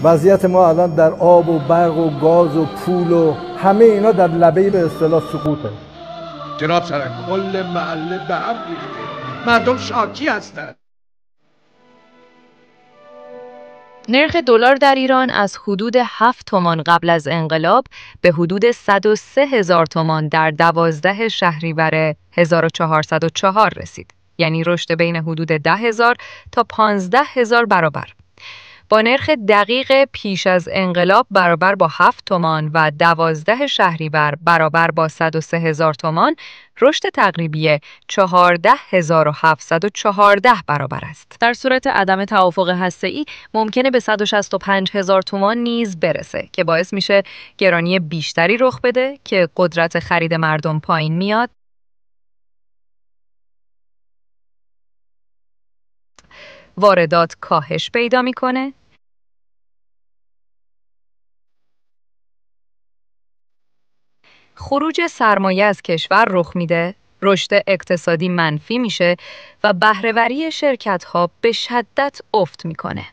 وضعیت ما الان در آب و برق و گاز و پول و همه اینا در لبه به اصطلاح سقوطه. جناب سرک، کل محله به هم ریخته، مردم شاکی هستند. نرخ دلار در ایران از حدود 7 تومان قبل از انقلاب به حدود 103,000 تومان در 12 شهریور 1404 رسید. یعنی رشد بین حدود 10,000 تا 15,000 برابر. با نرخ دقیق پیش از انقلاب برابر با 7 تومان و 12 شهریور برابر با 103,000 تومان، رشد تقریبی 14,714 برابر است. در صورت عدم توافق هسته‌ای ممکنه به 165,000 تومان نیز برسه که باعث میشه گرانی بیشتری رخ بده که قدرت خرید مردم پایین میاد، واردات کاهش پیدا میکنه، خروج سرمایه از کشور رخ میده، رشد اقتصادی منفی میشه و بهره‌وری شرکت‌ها به شدت افت میکنه.